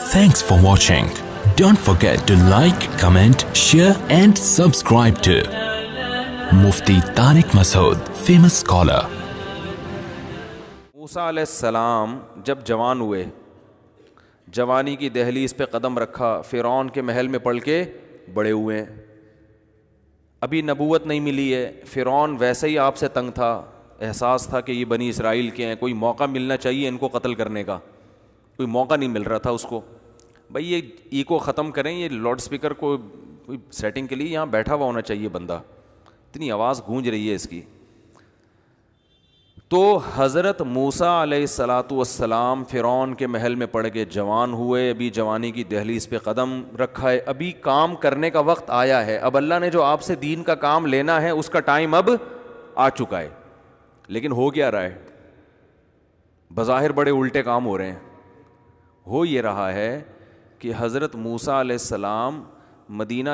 Thanks for watching. Don't forget to like, comment, share and subscribe to Mufti Tariq Masood, famous scholar. موسیٰ علیہ السلام جب جوان ہوئے, جوانی کی دہلیز پہ قدم رکھا, فرعون کے محل میں پل کے بڑے ہوئے ہیں. ابھی نبوت نہیں ملی ہے, فرعون ویسے ہی آپ سے تنگ تھا, احساس تھا کہ یہ بنی اسرائیل کے ہیں, کوئی موقع ملنا چاہیے ان کو قتل کرنے کا, کوئی موقع نہیں مل رہا تھا اس کو. بھائی یہ ایکو ختم کریں, یہ لاؤڈ اسپیکر کو سیٹنگ کے لیے یہاں بیٹھا ہوا ہونا چاہیے بندہ, اتنی آواز گونج رہی ہے اس کی. تو حضرت موسیٰ علیہ السلام فرعون کے محل میں پڑ کے جوان ہوئے, ابھی جوانی کی دہلیز پہ قدم رکھا ہے, ابھی کام کرنے کا وقت آیا ہے. اب اللہ نے جو آپ سے دین کا کام لینا ہے اس کا ٹائم اب آ چکا ہے. لیکن ہو کیا رہا ہے؟ بظاہر بڑے الٹے کام ہو رہے ہیں. ہو یہ رہا ہے کہ حضرت موسیٰ علیہ السلام مدینہ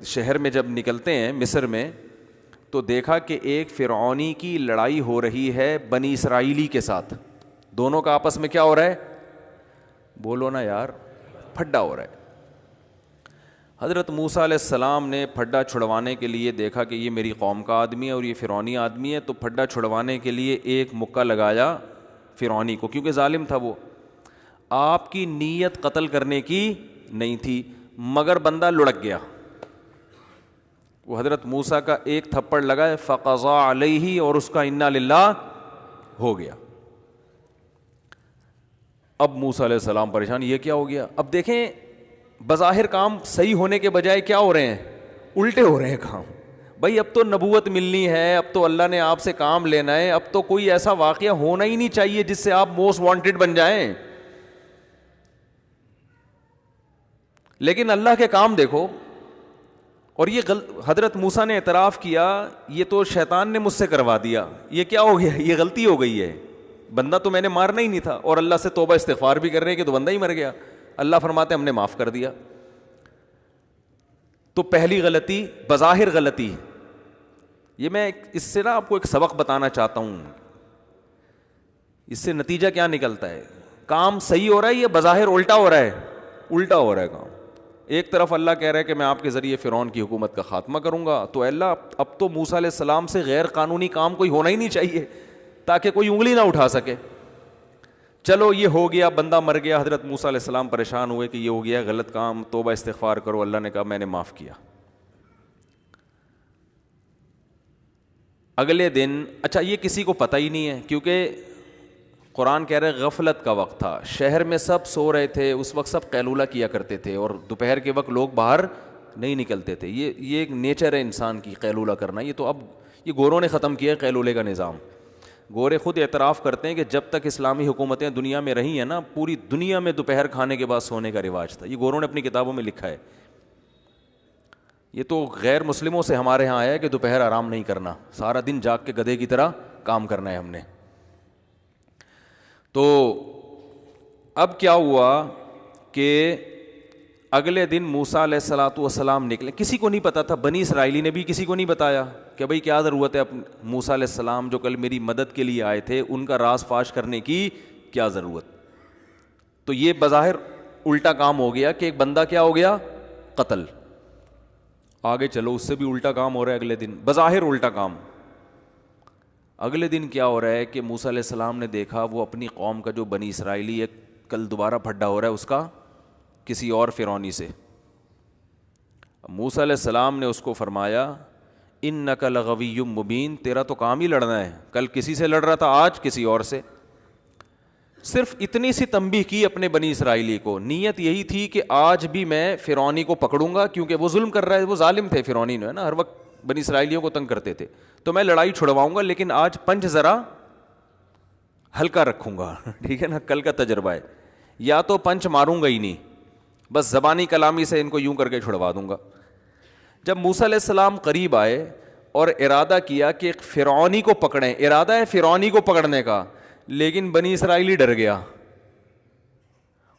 شہر میں جب نکلتے ہیں مصر میں, تو دیکھا کہ ایک فرعونی کی لڑائی ہو رہی ہے بنی اسرائیلی کے ساتھ. دونوں کا آپس میں کیا ہو رہا ہے؟ بولو نا یار, پھڈا ہو رہا ہے. حضرت موسیٰ علیہ السلام نے پھڈا چھڑوانے کے لیے دیکھا کہ یہ میری قوم کا آدمی ہے اور یہ فرعونی آدمی ہے, تو پھڈا چھڑوانے کے لیے ایک مکہ لگایا فرعونی کو, کیونکہ ظالم تھا وہ. آپ کی نیت قتل کرنے کی نہیں تھی, مگر بندہ لڑک گیا. وہ حضرت موسیٰ کا ایک تھپڑ لگا, فقضا علیہ, اور اس کا انا للہ ہو گیا. اب موسیٰ علیہ السلام پریشان, یہ کیا ہو گیا؟ اب دیکھیں بظاہر کام صحیح ہونے کے بجائے کیا ہو رہے ہیں؟ الٹے ہو رہے ہیں کام. بھائی اب تو نبوت ملنی ہے, اب تو اللہ نے آپ سے کام لینا ہے, اب تو کوئی ایسا واقعہ ہونا ہی نہیں چاہیے جس سے آپ موسٹ وانٹیڈ بن جائیں. لیکن اللہ کے کام دیکھو. اور یہ حضرت موسیٰ نے اعتراف کیا, یہ تو شیطان نے مجھ سے کروا دیا, یہ کیا ہو گیا, یہ غلطی ہو گئی ہے, بندہ تو میں نے مارنا ہی نہیں تھا. اور اللہ سے توبہ استغفار بھی کر رہے ہیں کہ تو بندہ ہی مر گیا. اللہ فرماتے ہم نے معاف کر دیا. تو پہلی غلطی, بظاہر غلطی, یہ میں اس سے نا آپ کو ایک سبق بتانا چاہتا ہوں. اس سے نتیجہ کیا نکلتا ہے؟ کام صحیح ہو رہا ہے یا بظاہر الٹا ہو رہا ہے؟ الٹا ہو رہا ہے کام. ایک طرف اللہ کہہ رہا ہے کہ میں آپ کے ذریعے فرعون کی حکومت کا خاتمہ کروں گا, تو اللہ اب تو موسیٰ علیہ السلام سے غیر قانونی کام کوئی ہونا ہی نہیں چاہیے تاکہ کوئی انگلی نہ اٹھا سکے. چلو یہ ہو گیا, بندہ مر گیا. حضرت موسیٰ علیہ السلام پریشان ہوئے کہ یہ ہو گیا غلط کام, توبہ استغفار کرو. اللہ نے کہا میں نے معاف کیا. اگلے دن, اچھا یہ کسی کو پتہ ہی نہیں ہے, کیونکہ قرآن کہہ رہے غفلت کا وقت تھا, شہر میں سب سو رہے تھے, اس وقت سب قیلولہ کیا کرتے تھے, اور دوپہر کے وقت لوگ باہر نہیں نکلتے تھے. یہ ایک نیچر ہے انسان کی, قیلولہ کرنا. یہ تو اب یہ گوروں نے ختم کیا ہے قیلولے کا نظام. گورے خود اعتراف کرتے ہیں کہ جب تک اسلامی حکومتیں دنیا میں رہی ہیں نا, پوری دنیا میں دوپہر کھانے کے بعد سونے کا رواج تھا. یہ گوروں نے اپنی کتابوں میں لکھا ہے. یہ تو غیر مسلموں سے ہمارے ہاں آیا ہے کہ دوپہر آرام نہیں کرنا, سارا دن جاگ کے گدھے کی طرح کام کرنا ہے ہم نے. تو اب کیا ہوا کہ اگلے دن موسیٰ علیہ السلام نکلے. کسی کو نہیں پتا تھا, بنی اسرائیلی نے بھی کسی کو نہیں بتایا کہ بھئی کیا ضرورت ہے موسیٰ علیہ السلام جو کل میری مدد کے لیے آئے تھے, ان کا راز فاش کرنے کی کیا ضرورت. تو یہ بظاہر الٹا کام ہو گیا کہ ایک بندہ کیا ہو گیا, قتل. آگے چلو, اس سے بھی الٹا کام ہو رہا ہے اگلے دن, بظاہر الٹا کام. اگلے دن کیا ہو رہا ہے کہ موسیٰ علیہ السلام نے دیکھا وہ اپنی قوم کا جو بنی اسرائیلی ہے کل دوبارہ پھڈا ہو رہا ہے اس کا کسی اور فرعونی سے. موسیٰ علیہ السلام نے اس کو فرمایا انک لغوی مبین, تیرا تو کام ہی لڑنا ہے, کل کسی سے لڑ رہا تھا, آج کسی اور سے. صرف اتنی سی تنبیہ کی اپنے بنی اسرائیلی کو, نیت یہی تھی کہ آج بھی میں فرعونی کو پکڑوں گا, کیونکہ وہ ظلم کر رہا ہے, وہ ظالم تھے فرعونی نے نا, ہر وقت بنی اسرائیلیوں کو تنگ کرتے تھے, تو میں لڑائی چھڑواؤں گا, لیکن آج پنچ ذرا ہلکا رکھوں گا. ٹھیک ہے نا, کل کا تجربہ ہے. یا تو پنچ ماروں گا ہی نہیں, بس زبانی کلامی سے ان کو یوں کر کے چھڑوا دوں گا. جب موسیٰ علیہ السلام قریب آئے اور ارادہ کیا کہ فرعونی کو پکڑیں, ارادہ ہے فرعونی کو پکڑنے کا, لیکن بنی اسرائیلی ڈر گیا.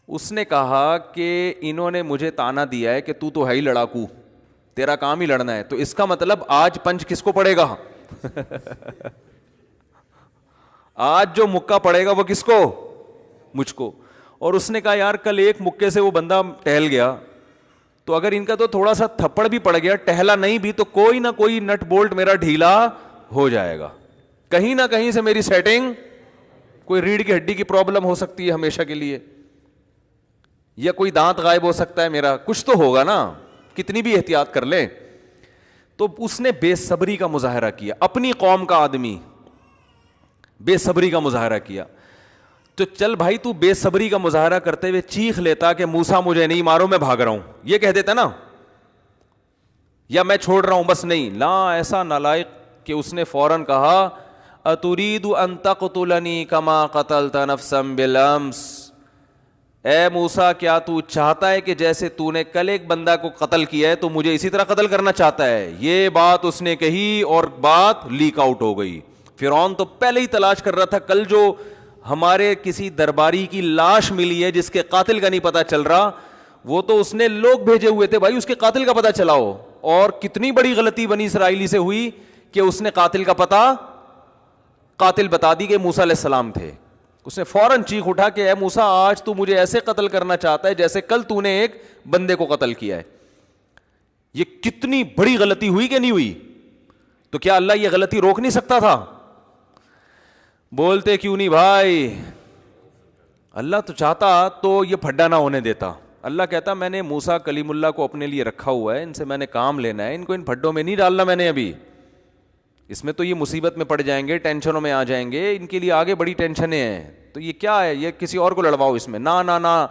اس نے کہا کہ انہوں نے مجھے تانا دیا ہے کہ تو ہے ہی لڑاکو, تیرا کام ہی لڑنا ہے, تو اس کا مطلب آج پنچ کس کو پڑے گا؟ آج جو مکہ پڑے گا وہ کس کو؟ مجھ کو. اور اس نے کہا یار کل ایک مکے سے وہ بندہ ٹہل گیا, تو اگر ان کا تو تھوڑا سا تھپڑ بھی پڑ گیا, ٹہلا نہیں بھی, تو کوئی نہ کوئی نٹ بولٹ میرا ڈھیلا ہو جائے گا, کہیں نہ کہیں سے میری سیٹنگ, کوئی ریڑھ کی ہڈی کی پرابلم ہو سکتی ہے ہمیشہ کے لیے, یا کوئی دانت غائب ہو سکتا ہے میرا, کچھ تو ہوگا نا, کتنی بھی احتیاط کر لیں. تو اس نے بے صبری کا مظاہرہ کیا, اپنی قوم کا آدمی بے صبری کا مظاہرہ کیا. تو چل بھائی تو بے صبری کا مظاہرہ کرتے ہوئے چیخ لیتا کہ موسیٰ مجھے نہیں مارو میں بھاگ رہا ہوں, یہ کہہ دیتا نا, یا میں چھوڑ رہا ہوں بس نہیں. لا, ایسا نالائق کہ اس نے فوراً کہا اترید ان تقتلنی کما قتلت نفسا بالامس, اے موسیٰ کیا تو چاہتا ہے کہ جیسے تو نے کل ایک بندہ کو قتل کیا ہے تو مجھے اسی طرح قتل کرنا چاہتا ہے. یہ بات اس نے کہی اور بات لیک آؤٹ ہو گئی. فرعون تو پہلے ہی تلاش کر رہا تھا, کل جو ہمارے کسی درباری کی لاش ملی ہے جس کے قاتل کا نہیں پتا چل رہا, وہ تو اس نے لوگ بھیجے ہوئے تھے بھائی اس کے قاتل کا پتا چلاؤ. اور کتنی بڑی غلطی بنی اسرائیلی سے ہوئی کہ اس نے قاتل کا پتا, قاتل بتا دی کہ موسیٰ علیہ السلام تھے. اس نے فوراً چیخ اٹھا کہ اے موسیٰ آج تو مجھے ایسے قتل کرنا چاہتا ہے جیسے کل تو نے ایک بندے کو قتل کیا ہے. یہ کتنی بڑی غلطی ہوئی کہ نہیں ہوئی؟ تو کیا اللہ یہ غلطی روک نہیں سکتا تھا؟ بولتے کیوں نہیں بھائی, اللہ تو چاہتا تو یہ پھڈا نہ ہونے دیتا. اللہ کہتا میں نے موسیٰ کلیم اللہ کو اپنے لیے رکھا ہوا ہے, ان سے میں نے کام لینا ہے, ان کو ان پھڈوں میں نہیں ڈالنا میں نے ابھی. اس میں تو یہ مصیبت میں پڑ جائیں گے, ٹینشنوں میں آ جائیں گے, ان کے لیے آگے بڑی ٹینشنیں ہیں. تو یہ کیا ہے, یہ کسی اور کو لڑواؤ اس میں. نہ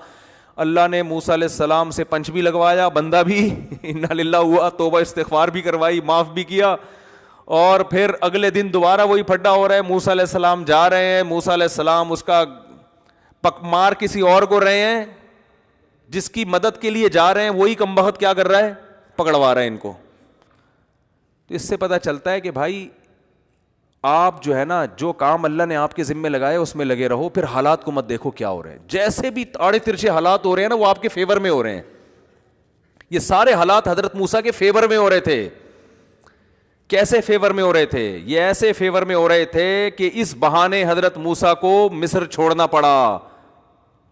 اللہ نے موسیٰ علیہ السلام سے پنچ بھی لگوایا, بندہ بھی انا للہ ہوا, توبہ استغفار بھی کروائی, معاف بھی کیا, اور پھر اگلے دن دوبارہ وہی پھڈا ہو رہا ہے. موسیٰ علیہ السلام جا رہے ہیں, موسیٰ علیہ السلام اس کا مار کسی اور کو رہے ہیں, جس کی مدد کے لیے جا رہے ہیں وہی کمبخت کیا کر رہا ہے, پکڑوا رہا ہے ان کو. تو اس سے پتہ چلتا ہے کہ بھائی آپ جو ہے نا, جو کام اللہ نے آپ کے ذمے لگائے اس میں لگے رہو, پھر حالات کو مت دیکھو کیا ہو رہے ہیں. جیسے بھی آڑے ترچھے حالات ہو رہے ہیں نا, وہ آپ کے فیور میں ہو رہے ہیں. یہ سارے حالات حضرت موسیٰ کے فیور میں ہو رہے تھے. کیسے فیور میں ہو رہے تھے؟ یہ ایسے فیور میں ہو رہے تھے کہ اس بہانے حضرت موسیٰ کو مصر چھوڑنا پڑا,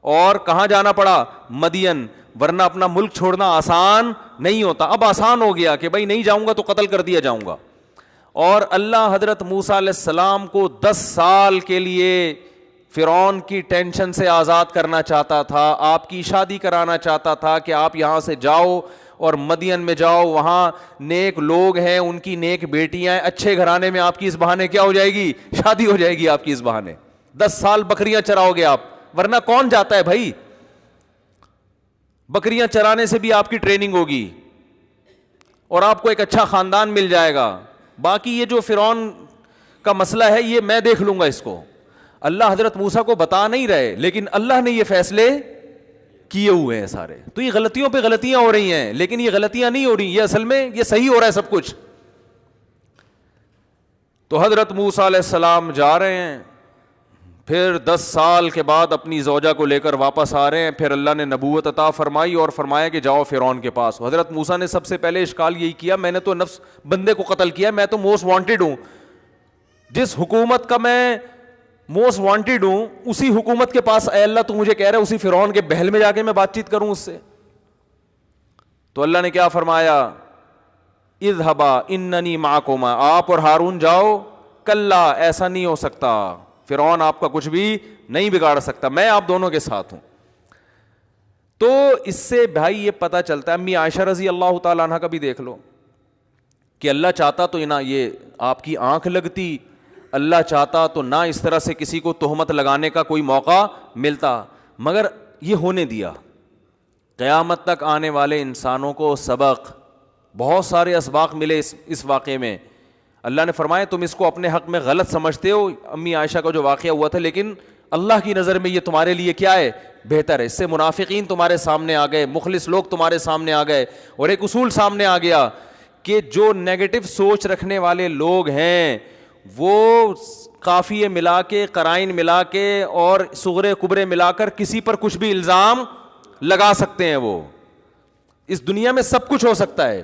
اور کہاں جانا پڑا؟ مدین. ورنہ اپنا ملک چھوڑنا آسان نہیں ہوتا. اب آسان ہو گیا کہ بھائی نہیں جاؤں گا تو قتل کر دیا جاؤں گا. اور اللہ حضرت موسیٰ علیہ السلام کو 10 سال کے لیے فرعون کی ٹینشن سے آزاد کرنا چاہتا تھا, آپ کی شادی کرانا چاہتا تھا کہ آپ یہاں سے جاؤ اور مدین میں جاؤ, وہاں نیک لوگ ہیں, ان کی نیک بیٹیاں ہیں, اچھے گھرانے میں آپ کی اس بہانے کیا ہو جائے گی, شادی ہو جائے گی آپ کی اس بہانے. 10 سال بکریاں چراؤ گے آپ, ورنہ کون جاتا ہے بھائی؟ بکریاں چرانے سے بھی آپ کی ٹریننگ ہوگی اور آپ کو ایک اچھا خاندان مل جائے گا. باقی یہ جو فرعون کا مسئلہ ہے یہ میں دیکھ لوں گا اس کو. اللہ حضرت موسیٰ کو بتا نہیں رہے, لیکن اللہ نے یہ فیصلے کیے ہوئے ہیں سارے. تو یہ غلطیوں پہ غلطیاں ہو رہی ہیں, لیکن یہ غلطیاں نہیں ہو رہی, یہ اصل میں یہ صحیح ہو رہا ہے سب کچھ. تو حضرت موسیٰ علیہ السلام جا رہے ہیں, پھر 10 سال کے بعد اپنی زوجہ کو لے کر واپس آ رہے ہیں. پھر اللہ نے نبوت عطا فرمائی اور فرمایا کہ جاؤ فرعون کے پاس. حضرت موسیٰ نے سب سے پہلے اشکال یہی کیا, میں نے تو نفس بندے کو قتل کیا, میں تو موسٹ وانٹیڈ ہوں, جس حکومت کا میں موسٹ وانٹیڈ ہوں اسی حکومت کے پاس اے اللہ تو مجھے کہہ رہا ہے اسی فرعون کے بہل میں جا کے میں بات چیت کروں اس سے. تو اللہ نے کیا فرمایا, اذهبا اننی معکما, آپ اور ہارون جاؤ. کلا, ایسا نہیں ہو سکتا, فرعون آپ کا کچھ بھی نہیں بگاڑ سکتا, میں آپ دونوں کے ساتھ ہوں. تو اس سے بھائی یہ پتہ چلتا ہے, امی عائشہ رضی اللہ تعالیٰ عنہ کا بھی دیکھ لو کہ اللہ چاہتا تو نہ یہ آپ کی آنکھ لگتی, اللہ چاہتا تو نہ اس طرح سے کسی کو تہمت لگانے کا کوئی موقع ملتا, مگر یہ ہونے دیا. قیامت تک آنے والے انسانوں کو سبق, بہت سارے اسباق ملے اس واقعے میں. اللہ نے فرمایا تم اس کو اپنے حق میں غلط سمجھتے ہو, امی عائشہ کا جو واقعہ ہوا تھا, لیکن اللہ کی نظر میں یہ تمہارے لیے کیا ہے, بہتر ہے. اس سے منافقین تمہارے سامنے آ گئے, مخلص لوگ تمہارے سامنے آ گئے, اور ایک اصول سامنے آ گیا کہ جو نیگیٹو سوچ رکھنے والے لوگ ہیں وہ قافیے ملا کے, قرائن ملا کے اور صغرے کبرے ملا کر کسی پر کچھ بھی الزام لگا سکتے ہیں. وہ اس دنیا میں سب کچھ ہو سکتا ہے,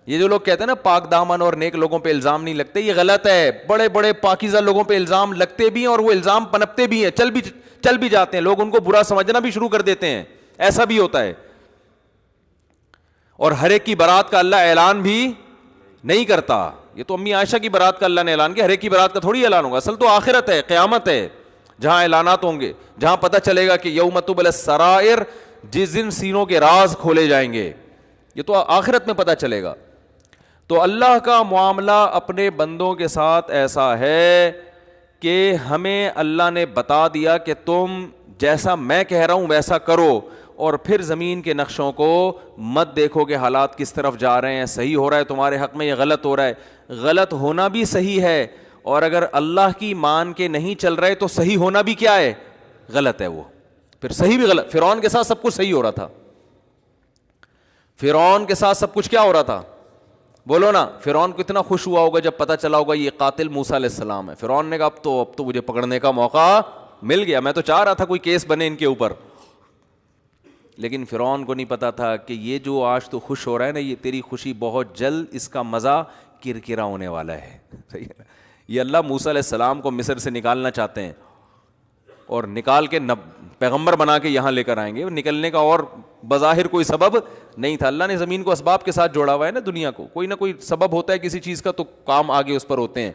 یہ جو لوگ کہتے ہیں نا پاک دامن اور نیک لوگوں پہ الزام نہیں لگتے، یہ غلط ہے. بڑے بڑے پاکیزہ لوگوں پہ الزام لگتے بھی ہیں اور وہ الزام پنپتے بھی ہیں، چل بھی جاتے ہیں، لوگ ان کو برا سمجھنا بھی شروع کر دیتے ہیں. ایسا بھی ہوتا ہے. اور ہر ایک کی برات کا اللہ اعلان بھی نہیں کرتا. یہ تو امی عائشہ کی برات کا اللہ نے اعلان کیا، ہر ایک کی برات کا تھوڑی اعلان ہوگا. اصل تو آخرت ہے، قیامت ہے، جہاں اعلانات ہوں گے، جہاں پتہ چلے گا کہ یوم تبلی السرائر، جس دن سینوں کے راز کھولے جائیں گے. یہ تو آخرت میں پتہ چلے گا. تو اللہ کا معاملہ اپنے بندوں کے ساتھ ایسا ہے کہ ہمیں اللہ نے بتا دیا کہ تم جیسا میں کہہ رہا ہوں ویسا کرو، اور پھر زمین کے نقشوں کو مت دیکھو کہ حالات کس طرف جا رہے ہیں، صحیح ہو رہا ہے تمہارے حق میں، یہ غلط ہو رہا ہے. غلط ہونا بھی صحیح ہے، اور اگر اللہ کی مان کے نہیں چل رہے تو صحیح ہونا بھی کیا ہے، غلط ہے. وہ پھر صحیح بھی غلط. فرعون کے ساتھ سب کچھ صحیح ہو رہا تھا. فرعون کے ساتھ سب کچھ کیا ہو رہا تھا، بولو نا. فرعون کو اتنا خوش ہوا ہوگا جب پتہ چلا ہوگا یہ قاتل موسیٰ علیہ السلام ہے. فرعون نے کہا اب تو مجھے پکڑنے کا موقع مل گیا. میں تو چاہ رہا تھا کوئی کیس بنے ان کے اوپر، لیکن فرعون کو نہیں پتا تھا کہ یہ جو آج تو خوش ہو رہا ہے نا، یہ تیری خوشی بہت جلد اس کا مزہ کرکرا ہونے والا ہے. یہ اللہ موسیٰ علیہ السلام کو مصر سے نکالنا چاہتے ہیں اور نکال کے پیغمبر بنا کے یہاں لے کر آئیں گے. نکلنے کا اور بظاہر کوئی سبب نہیں تھا. اللہ نے زمین کو اسباب کے ساتھ جوڑا ہوا ہے نا، دنیا کو کوئی نہ کوئی سبب ہوتا ہے کسی چیز کا تو کام آگے اس پر ہوتے ہیں.